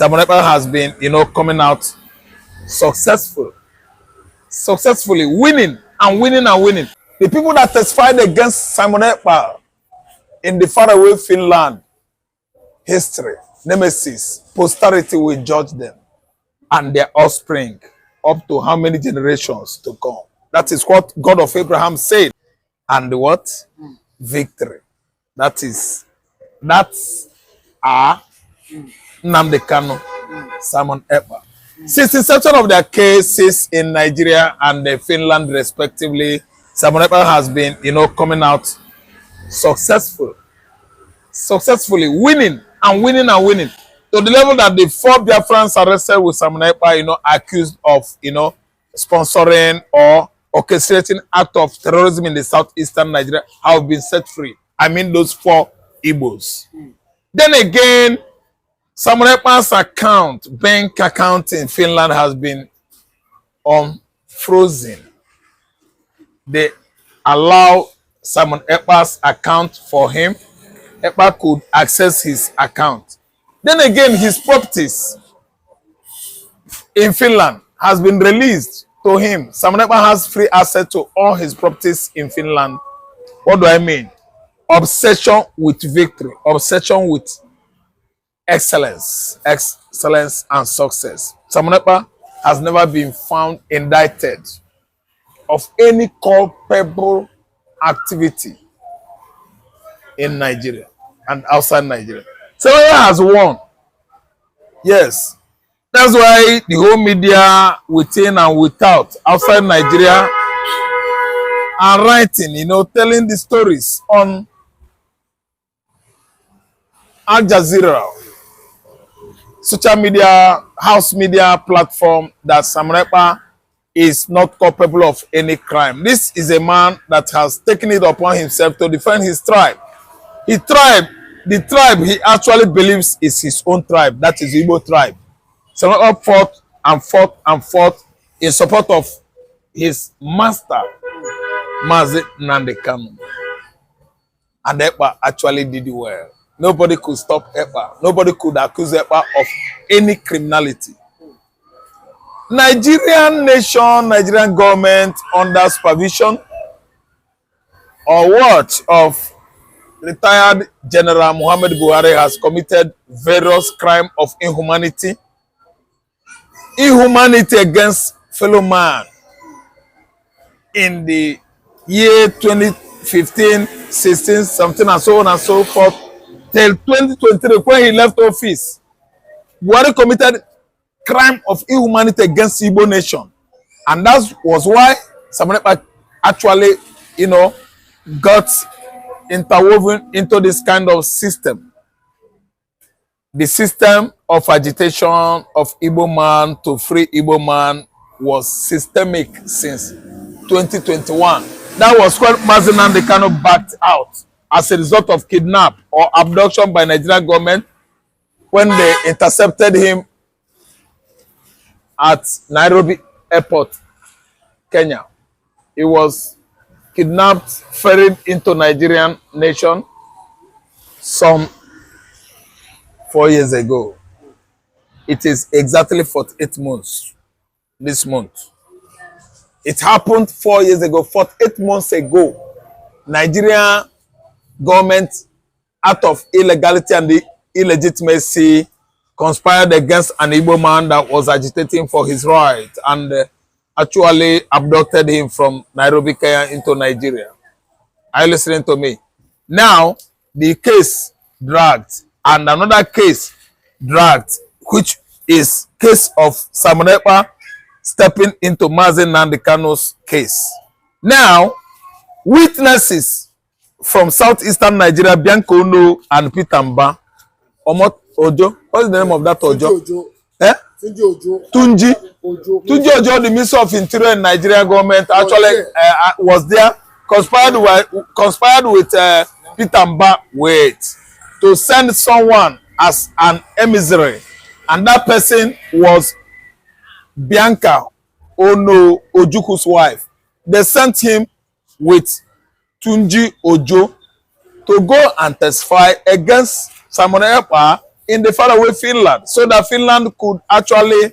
Simon Ekpa has been, coming out successfully, winning and winning and winning. The people that testified against Simon Ekpa in the faraway Finland history, nemesis, posterity will judge them and their offspring up to how many generations to come. That is what God of Abraham said. And what? Victory. That's Nnamdi Kanu, Simon Ekpa. Since the inception of their cases in Nigeria and Finland respectively, Simon Ekpa has been, coming out successfully, winning and winning and winning, to the level that the 4 Biafrans arrested with Simon Ekpa, accused of, sponsoring or orchestrating act of terrorism in the southeastern Nigeria have been set free. I mean those 4 Igbos. Then again, Simon Ekpa's bank account in Finland has been unfrozen. They allow Simon Ekpa's account for him. Ekpa could access his account. Then again, his properties in Finland has been released to him. Simon Ekpa has free access to all his properties in Finland. What do I mean? Obsession with victory, obsession with excellence and success. Simon Ekpa has never been found indicted of any culpable activity in Nigeria and outside Nigeria. Simon Ekpa has won. Yes. That's why the whole media, within and without, outside Nigeria, are writing, telling the stories on Accusations, social media, house media platform, that Simon Ekpa is not culpable of any crime. This is a man that has taken it upon himself to defend his tribe. The tribe he actually believes is his own tribe, that is the Igbo tribe. Simon Ekpa fought and fought and fought in support of his master, Nnamdi Kanu. And Ekpa actually did well. Nobody could stop Ekpa. Nobody could accuse Ekpa of any criminality. Nigerian nation, Nigerian government, under supervision or watch of retired General Muhammad Buhari, has committed various crimes of inhumanity against fellow man in the year 2015, 16, 17, and so on and so forth, till 2023, when he left office. Buhari committed crime of inhumanity against the Igbo nation. And that was why Simon Ekpa actually, got interwoven into this kind of system. The system of agitation of Igbo man to free Igbo man was systemic since 2021. That was when Nnamdi Kanu backed out as a result of kidnap or abduction by Nigerian government when they intercepted him at Nairobi Airport, Kenya. He was kidnapped, ferried into Nigerian nation some 4 years ago. It is exactly 48 months this month. It happened 4 years ago, 48 months ago. Nigerian government, out of illegality and the illegitimacy, conspired against an Igbo man that was agitating for his right and actually abducted him from Nairobi, Kenya into Nigeria. Are you listening to me? Now, the case dragged and another case dragged, which is case of Simon Ekpa stepping into Nnamdi Kanu's case. Now, witnesses from southeastern Nigeria, Bianca and Peter Mba, Omot Ojo, what's the name of that Ojo? Tunji Ojo, the Minister of Interior in Nigeria government, actually was there, conspired with Peter Mba to send someone as an emissary, and that person was Bianca Ojuku's wife. They sent him with Tunji Ojo to go and testify against Simon Ekpa in the faraway Finland so that Finland could actually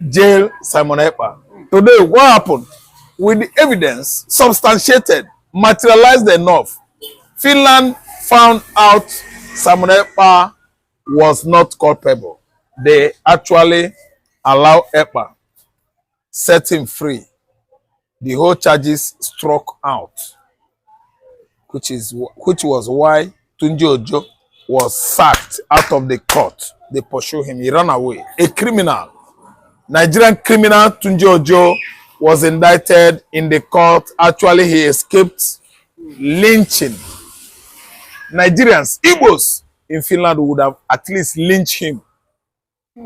jail Simon Ekpa. Today, what happened? With the evidence substantiated, materialized enough, Finland found out Simon Ekpa was not culpable. They actually allowed Ekpa, set him free. The whole charges struck out, which was why Tunji Ojo was sacked out of the court. They pursued him. He ran away. A criminal, Nigerian criminal Tunji Ojo was indicted in the court. Actually, he escaped lynching. Nigerians, Igbos in Finland would have at least lynched him.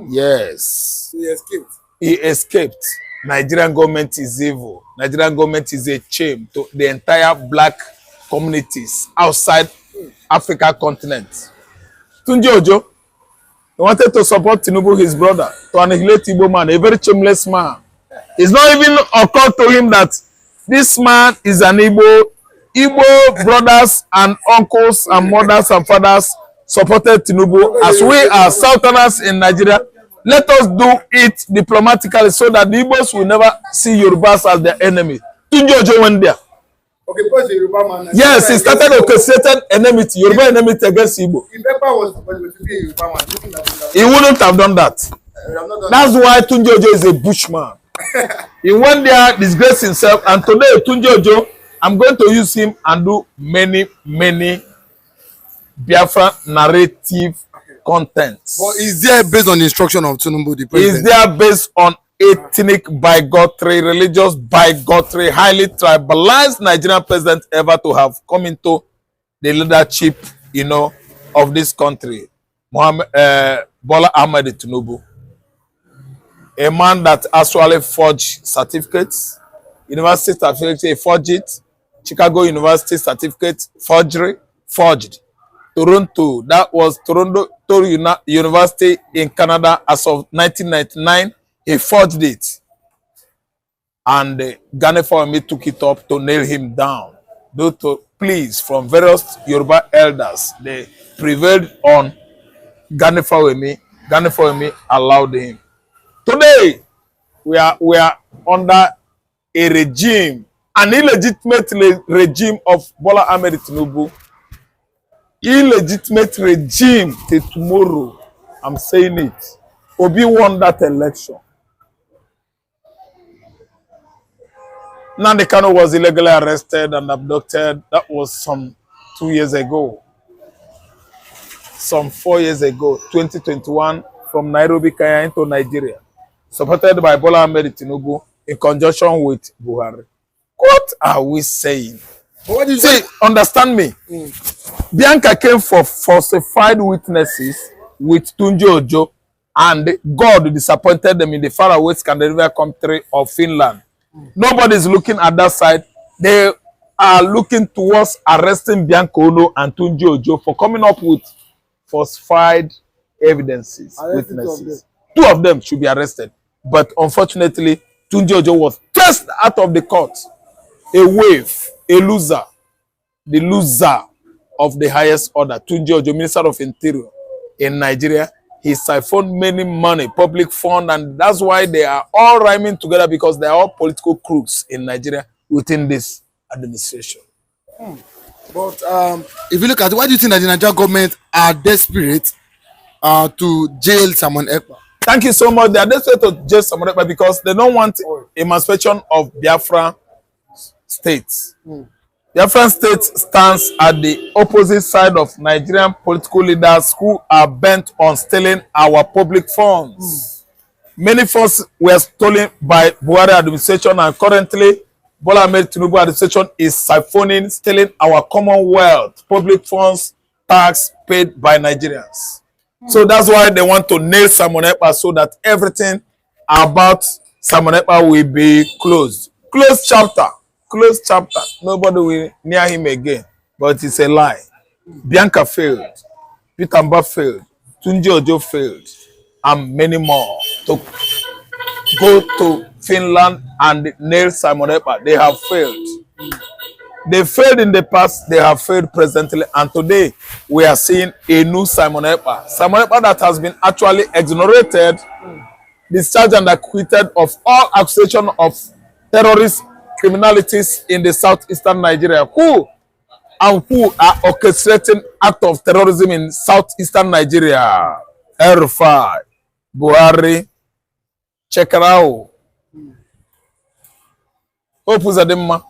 Yes. He escaped. He escaped. Nigerian government is evil. Nigerian government is a shame to the entire black communities outside Africa continent. Tunji Ojo, he wanted to support Tinubu, his brother, to annihilate Igbo man, a very shameless man. It's not even occurred to him that this man is an Igbo. Igbo brothers and uncles and mothers and fathers supported Tinubu as we are Southerners in Nigeria. Let us do it diplomatically so that the Igbos will never see Yorubas as their enemy. Tunji Ojo went there. Okay, because Yoruba man. Yes, he started orchestrated enmity, Yoruba enmity against Igbo. If Ekpa was supposed to be a Yoruba man, he wouldn't have done that. That's why Tunji Ojo is a bushman. He went there, disgraced himself, and today Tunji Ojo, I'm going to use him and do many Biafra narrative contents. But is there based on the instruction of Tinubu, the president? Is there based on ethnic bigotry, religious bigotry, highly tribalized Nigerian president ever to have come into the leadership, of this country? Bola Ahmed Tinubu. A man that actually forged certificates, university certificate, he forged it. Chicago University certificate, forged. Toronto, that was Toronto University in Canada as of 1999, he forged it. And Ghana Forum took it up to nail him down. Due to pleas from various Yoruba elders, they prevailed on Ghana Forum. Ghana Forum allowed him. Today, we are under a regime, an illegitimate regime of Bola Ahmed Tinubu. Illegitimate regime till tomorrow. I'm saying it. Obi won that election. Nnamdi Kanu was illegally arrested and abducted. That was some 2 years ago. Some 4 years ago, 2021, from Nairobi, Kenya into Nigeria. Supported by Bola Ahmed Tinubu in conjunction with Buhari. What are we saying? What did you See, understand me. Bianca came for falsified witnesses with Tunji Ojo, and God disappointed them in the faraway Scandinavian country of Finland. Nobody is looking at that side. They are looking towards arresting Bianca and Tunji Ojo for coming up with falsified evidences, witnesses. Two of them should be arrested. But unfortunately, Tunji Ojo was thrust out of the court. A wave, a loser, the loser of the highest order, Tunji Ojo, Minister of Interior in Nigeria. He siphoned many money, public fund, and that's why they are all rhyming together, because they are all political crooks in Nigeria within this administration. But if you look at it, why do you think that the Nigerian government are desperate to jail Simon Ekpa? Thank you so much. They are desperate to jail Simon Ekpa because they don't want emancipation of Biafra states. Biafran state stands at the opposite side of Nigerian political leaders who are bent on stealing our public funds. Many funds were stolen by Buhari administration, and currently Bola Ahmed Tinubu administration is siphoning, stealing our commonwealth, public funds, tax paid by Nigerians. So that's why they want to nail Simon Ekpa so that everything about Simon Ekpa will be closed. Closed chapter. Closed chapter. Nobody will near him again. But it's a lie. Bianca failed. Peter Mba failed. Tunji Ojo failed. And many more to go to Finland and nail Simon Ekpa. They have failed. They failed in the past, they have failed presently, and today we are seeing a new Simon Ekpa. Simon Ekpa that has been actually exonerated, discharged and acquitted of all accusation of terrorist criminalities in the southeastern Nigeria. Who are orchestrating act of terrorism in southeastern Nigeria? El-Rufai, Buhari, Chekarao, Opuzadema.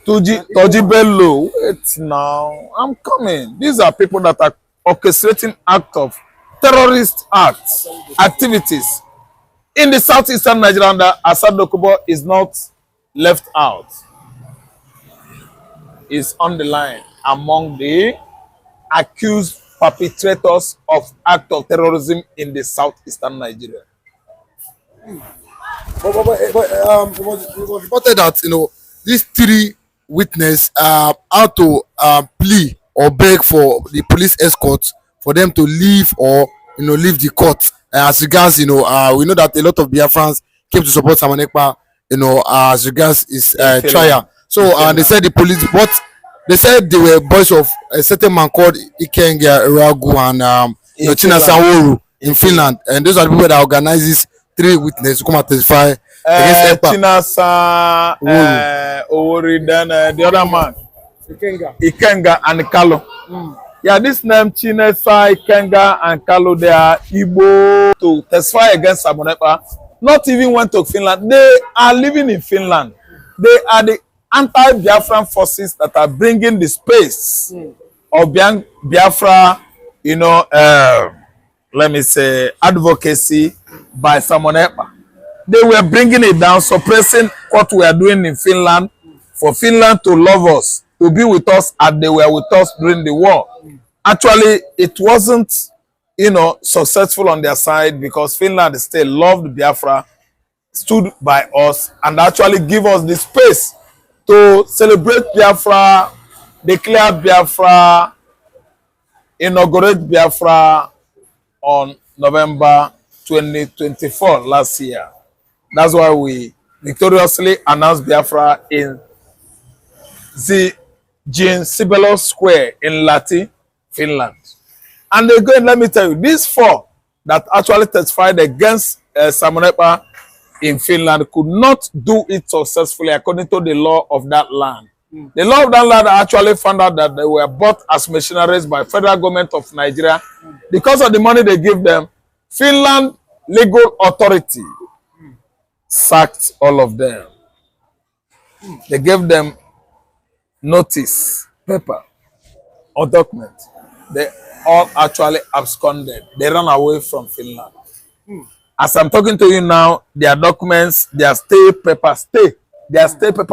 Toji Bello, wait now, I'm coming. These are people that are orchestrating act of terrorist activities in the southeastern Nigeria, and Asad Dokubo is not left out. Is on the line among the accused perpetrators of act of terrorism in the southeastern Nigeria. It was reported that these three witnesses had to plea or beg for the police escort for them to leave or leave the court. As regards we know that a lot of Biafrans came to support Simon Ekpa as regards his trial. So they said the police, but they said they were boys of a certain man called Ikenga Ragu and China Sanworu in Finland, and those are the people that organize these three witnesses to come and testify against Ekpa. Chinasa Owori, then the other man Ikenga and Kalo. Yeah, this name Chinasa, Ikenga and Kalo, they are Igbo to testify against Simon Ekpa. Not even went to Finland. They are living in Finland. They are the anti-Biafran forces that are bringing the space of Biafra, let me say, advocacy by Simon Ekpa. They were bringing it down, suppressing what we are doing in Finland, for Finland to love us, to be with us as they were with us during the war. Actually, it wasn't, successful on their side, because Finland still loved Biafra, stood by us, and actually give us the space to celebrate Biafra, declare Biafra, inaugurate Biafra on November 2024 last year. That's why we victoriously announced Biafra in the Jean Sibelius Square in Lahti, Finland. And again, let me tell you, these four that actually testified against Simon Ekpa in Finland could not do it successfully according to the law of that land. The law of that land actually found out that they were bought as missionaries by federal government of Nigeria. Because of the money they give them, Finland legal authority sacked all of them. They gave them notice, paper, or document. They all actually absconded. They ran away from Finland. As I'm talking to you now, their documents, their stay paper,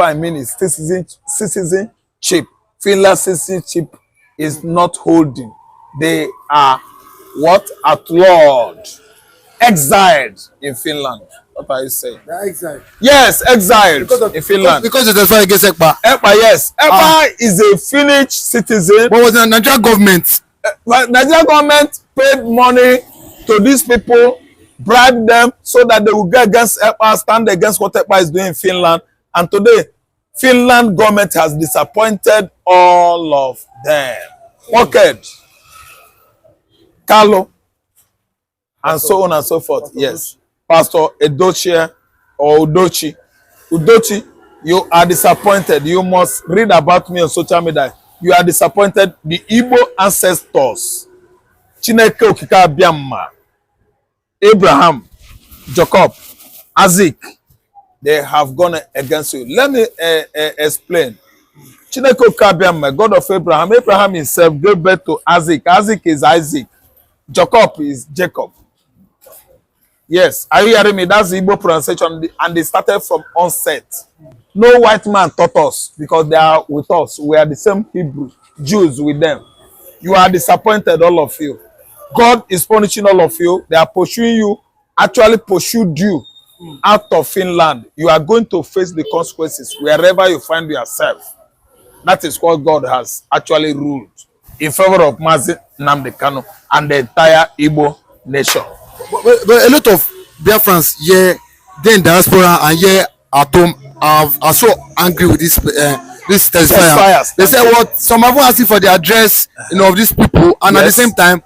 I mean, is citizenship. Finland citizenship is not holding. They are what? At large. Exiled in Finland. What are you saying? They are exiled. Yes, exiled in Finland. Because they testify against Ekpa. Ekpa, yes. Ekpa is a Finnish citizen. What was the Nigerian government? Nigerian government paid money to these people, bribed them so that they will get against Ekpa, stand against what Ekpa is doing in Finland. And today, Finland government has disappointed all of them. Pocket, Carlo, and so on and so forth. Yes. Pastor Edochie or Udochi. Udochi, you are disappointed. You must read about me on social media. You are disappointed. The Igbo ancestors, Chineke Okike Abiama, Abraham, Jacob, Isaac, they have gone against you. Let me explain. Chineke Okike Abiama, God of Abraham. Abraham himself gave birth to Isaac. Isaac is Isaac. Jacob is Jacob. Yes, are you hearing me? That's the Igbo pronunciation, and they started from onset. No white man taught us because they are with us. We are the same Hebrew, Jews with them. You are disappointed, all of you. God is punishing all of you. They are pursuing you, actually pursued you out of Finland. You are going to face the consequences wherever you find yourself. That is what God has actually ruled in favor of Mazi Nnamdi Kanu and the entire Igbo nation. But a lot of Biafrans here, they're in diaspora and here at home are so angry with this testifier. Testifiers. They said what some have asking for the address, of these people, and at the same time,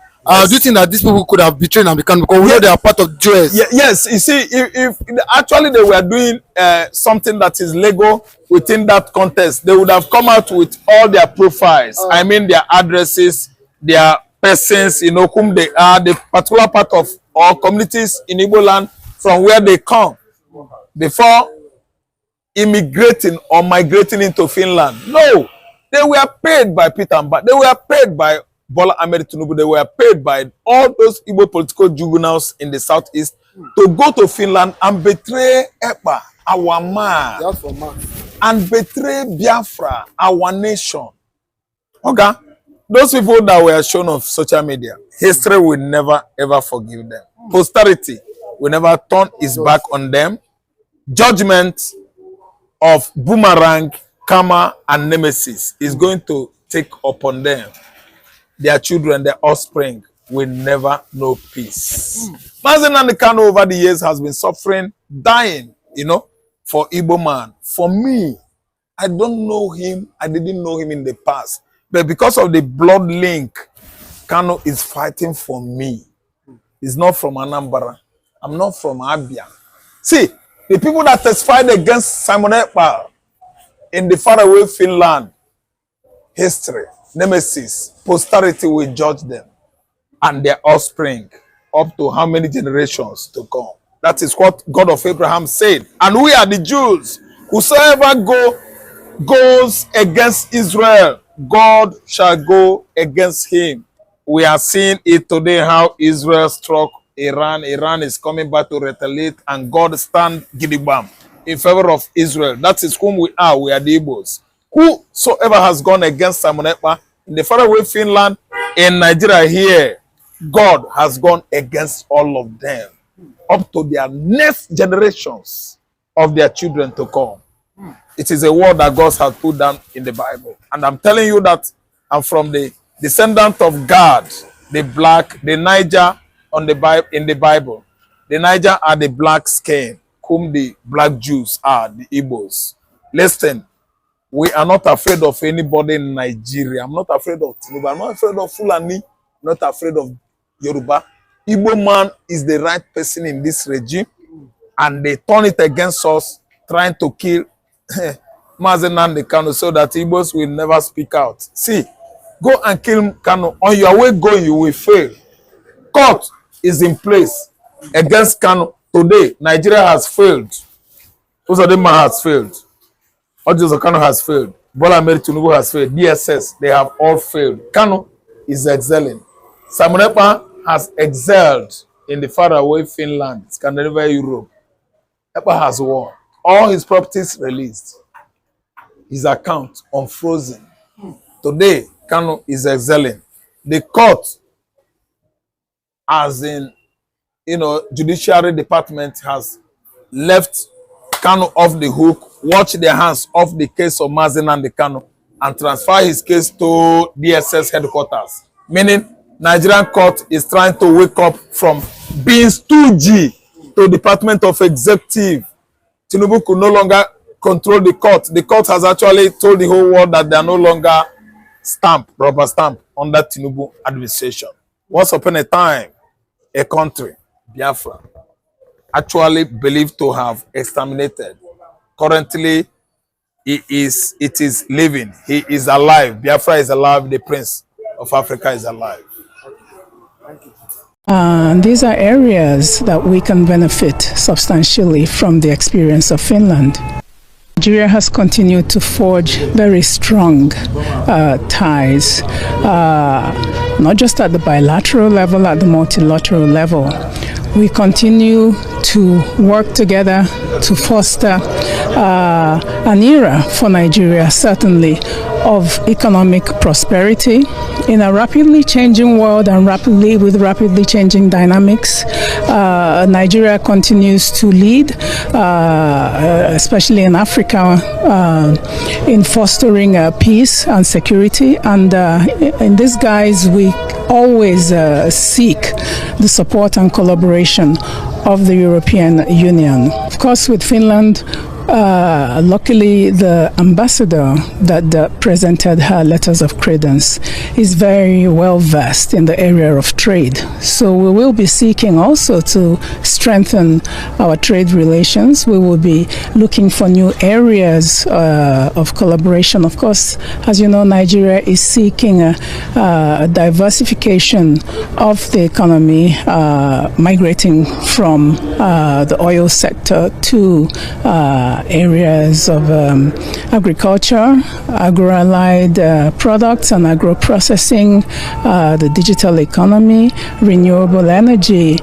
do you think that these people could have betrayed and become, because we know they are part of Jews? Yes, you see, if actually they were doing something that is legal within that context, they would have come out with all their profiles. I mean, their addresses, their persons, whom they are, the particular part of or communities in Igbo land from where they come before immigrating or migrating into Finland. No, they were paid by Peter Mba. They were paid by Bola Ahmed Tinubu. They were paid by all those Igbo political juggernautes in the southeast to go to Finland and betray Ekpa, our man, and betray Biafra, our nation. Okay, those people that were shown on social media, history will never ever forgive them. Posterity will never turn its back on them. Judgment of boomerang, karma, and nemesis is going to take upon them. Their children, their offspring will never know peace. Mazen Kanu over the years has been suffering, dying, for Igbo man. For me, I don't know him. I didn't know him in the past. But because of the blood link, Kanu is fighting for me. He's not from Anambra. I'm not from Abia. See, the people that testified against Simon Ekpa in the faraway Finland, history, nemesis, posterity will judge them and their offspring up to how many generations to come. That is what God of Abraham said. And we are the Jews. Whosoever goes against Israel, God shall go against him. We are seeing it today how Israel struck Iran. Iran is coming back to retaliate, and God stand gidigam in favor of Israel. That is whom we are. We are the Igbos. Whosoever has gone against Simon Ekpa in the faraway Finland, in Nigeria here, God has gone against all of them up to their next generations of their children to come. It is a word that God has put down in the Bible. And I'm telling you that I'm from the descendant of Gad, the black, the Niger in the Bible. The Niger are the black skin, whom the black Jews are, the Igbos. Listen, we are not afraid of anybody in Nigeria. I'm not afraid of Tinubu. I'm not afraid of Fulani. I'm not afraid of Yoruba. Igbo man is the right person in this regime, and they turn it against us, trying to kill Mazen Kanu so that Igbos will never speak out. See, go and kill Kanu. On your way going, you will fail. Court is in place against Kanu. Today, Nigeria has failed. Uzodinma has failed. Ojo Kanu has failed. Bola Ahmed Tinubu has failed. DSS, they have all failed. Kanu is excelling. Simon Ekpa has excelled in the faraway Finland, Scandinavia, Europe. Ekpa has won. All his properties released. His account unfrozen. Today, Kanu is excelling. The court, as in, judiciary department, has left Kanu off the hook, watch their hands off the case of Mazen Kanu, and transfer his case to DSS headquarters. Meaning, Nigerian court is trying to wake up from being 2G to Department of Executive. Tinubu could no longer control the court. The court has actually told the whole world that they are no longer rubber stamp under Tinubu administration. Once upon a time, a country, Biafra, actually believed to have exterminated. Currently, it is living. He is alive. Biafra is alive. The Prince of Africa is alive. These are areas that we can benefit substantially from the experience of Finland. Nigeria has continued to forge very strong ties, not just at the bilateral level, at the multilateral level. We continue to work together to foster an era for Nigeria, certainly, of economic prosperity in a rapidly changing world and with rapidly changing dynamics. Nigeria continues to lead, especially in Africa, in fostering peace and security. And in this guise, we always seek the support and collaboration of the European Union. Of course, with Finland, Luckily, the ambassador that presented her letters of credence is very well versed in the area of trade. So we will be seeking also to strengthen our trade relations. We will be looking for new areas of collaboration. Of course, as you know, Nigeria is seeking a diversification of the economy, migrating from the oil sector to areas of agriculture, agro-allied products and agro-processing, the digital economy, renewable energy.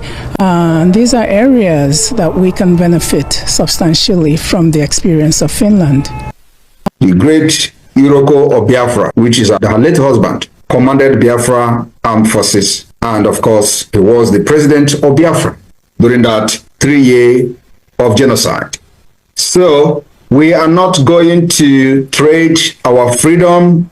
These are areas that we can benefit substantially from the experience of Finland. The great Iroko of Biafra, which is her late husband, commanded Biafra armed forces, and of course he was the president of Biafra during that 3 year of genocide. So we are not going to trade our freedom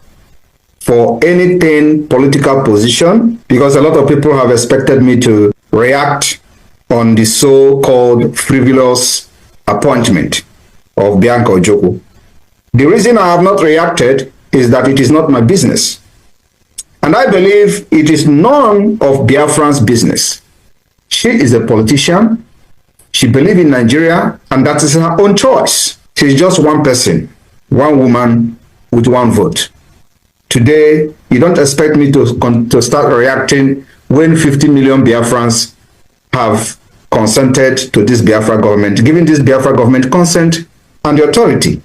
for anything political position, because a lot of people have expected me to react on the so-called frivolous appointment of Bianca Ojoko. The reason I have not reacted is that it is not my business. And I believe it is none of Biafran's business. She is a politician. She believes in Nigeria, and that is her own choice. She is just one person, one woman with one vote. Today, you don't expect me to start reacting when 50 million Biafrans have consented to this Biafra government, giving this Biafra government consent and the authority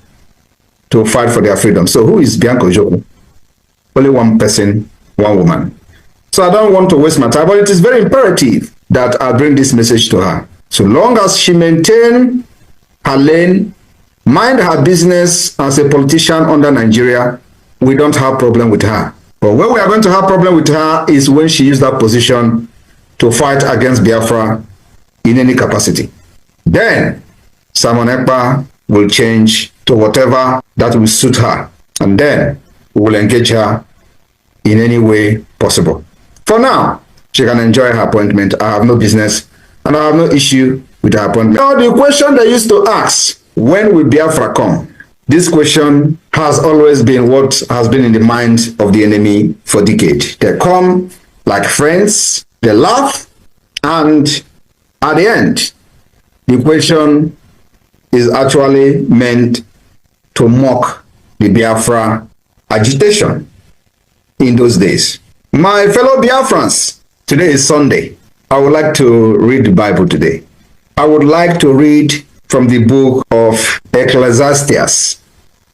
to fight for their freedom. So who is Bianca Ojoko? Only one person, one woman. So I don't want to waste my time, but it is very imperative that I bring this message to her. So long as she maintain her lane, mind her business as a politician under Nigeria, we don't have problem with her. But when we are going to have problem with her is when she used that position to fight against Biafra in any capacity. Then Simon Ekpa will change to whatever that will suit her, and then we will engage her in any way possible. For now, she can enjoy her appointment. I have no business and I have no issue with her appointment. Now, the question they used to ask, when will Biafra come? This question has always been what has been in the mind of the enemy for decades. They come like friends, they laugh, and at the end, the question is actually meant to mock the Biafra agitation in those days. My fellow Biafrans, today is Sunday. I would like to read the Bible today. I would like to read from the book of Ecclesiastes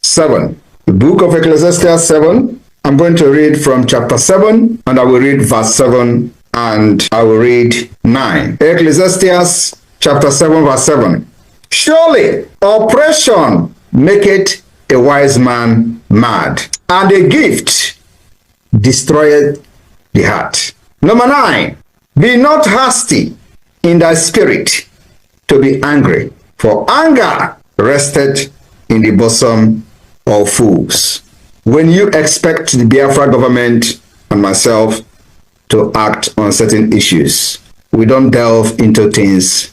7. The book of Ecclesiastes 7. I'm going to read from chapter 7, and I will read verse 7, and I will read 9. Ecclesiastes chapter 7, verse 7. Surely oppression maketh a wise man mad, and a gift destroyeth the heart. Number 9. Be not hasty in thy spirit to be angry, for anger rested in the bosom of fools. When you expect the Biafra government and myself to act on certain issues, we don't delve into things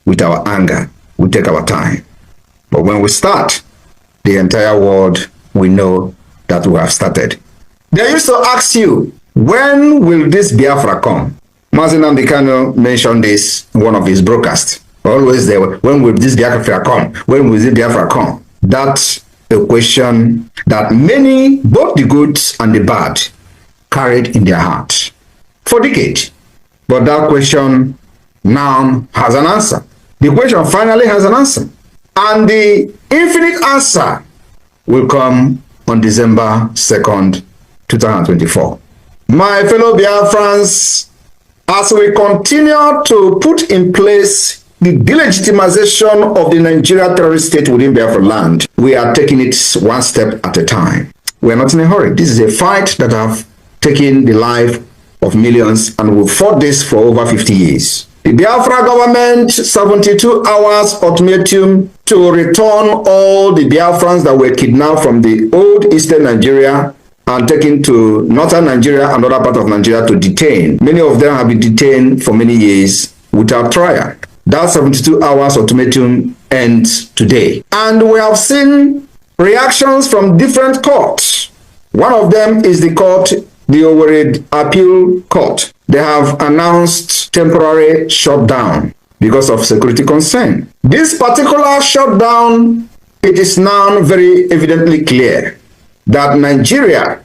with our anger. We take our time. But when we start, the entire world will know that we have started. They used to ask you, when will this Biafra come? Mazi Nnamdi Kanu mentioned this in one of his broadcasts. Always there, when will this Biafra come? When will this Biafra come? That's a question that many, both the good and the bad, carried in their hearts for decades. But that question now has an answer. The question finally has an answer. And the infinite answer will come on December 2nd, 2024. My fellow Biafrans, as we continue to put in place the delegitimization of the Nigeria terrorist state within Biafra land, we are taking it one step at a time. We are not in a hurry. This is a fight that have taken the life of millions, and we've fought this for over 50 years. The Biafra government, 72 hours ultimatum to return all the Biafrans that were kidnapped from the old eastern Nigeria and taken to northern Nigeria and other part of Nigeria to detain. Many of them have been detained for many years without trial. That 72 hours ultimatum ends today. And we have seen reactions from different courts. One of them is the court, the Owerri Appeal Court. They have announced temporary shutdown because of security concern. This particular shutdown, it is now very evidently clear that Nigeria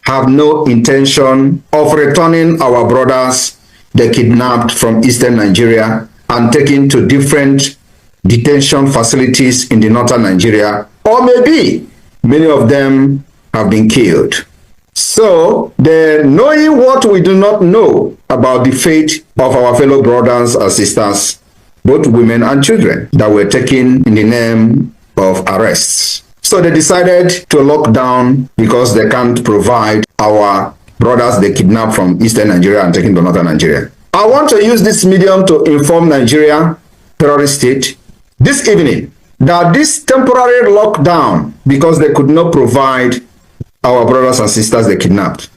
have no intention of returning our brothers they kidnapped from eastern Nigeria and taken to different detention facilities in the northern Nigeria, or maybe many of them have been killed. So, knowing what we do not know about the fate of our fellow brothers and sisters, both women and children, that were taken in the name of arrests. So they decided to lock down because they can't provide our brothers they kidnapped from eastern Nigeria and taken to northern Nigeria. I want to use this medium to inform Nigeria, terrorist state, this evening, that this temporary lockdown, because they could not provide our brothers and sisters they kidnapped,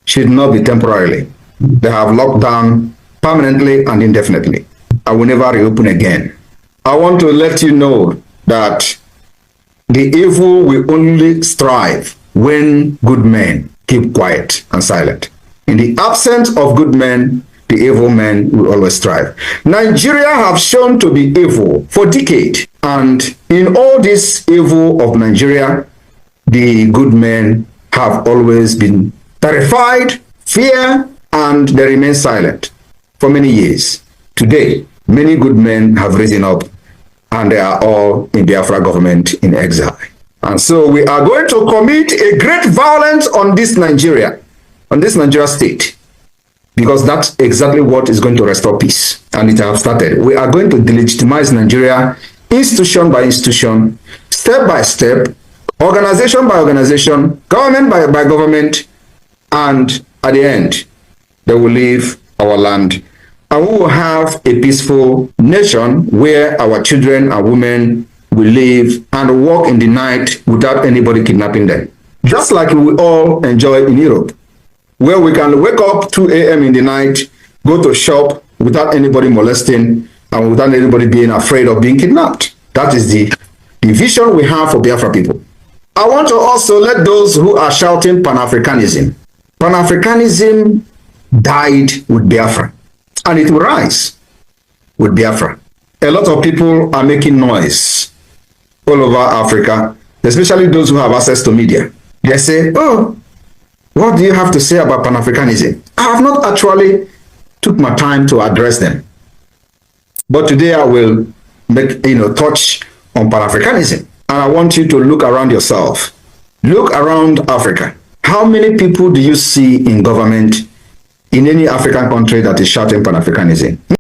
should not be temporarily. They have locked down permanently and indefinitely. I will never reopen again. I want to let you know that the evil will only strive when good men keep quiet and silent. In the absence of good men, the evil men will always strive. Nigeria have shown to be evil for decades, and in all this evil of Nigeria, the good men have always been terrified, fear, and they remain silent for many years. Today, many good men have risen up, and they are all in Biafra government in exile. And so we are going to commit a great violence on this Nigeria state, because that's exactly what is going to restore peace. And it has started. We are going to delegitimize Nigeria institution by institution, step by step, organization by organization, government by government, and at the end, they will leave our land. And we will have a peaceful nation where our children and women will live and walk in the night without anybody kidnapping them. Just like we all enjoy in Europe, where we can wake up 2 a.m. in the night, go to shop without anybody molesting and without anybody being afraid of being kidnapped. That is the vision we have for Biafra people. I want to also let those who are shouting Pan-Africanism. Pan-Africanism died with Biafra, and it will rise with Biafra. A lot of people are making noise all over Africa, especially those who have access to media. They say, oh, what do you have to say about Pan-Africanism? I have not actually took my time to address them. But today I will make, touch on Pan-Africanism. And I want you to look around yourself. Look around Africa. How many people do you see in government in any African country that is shouting Pan-Africanism?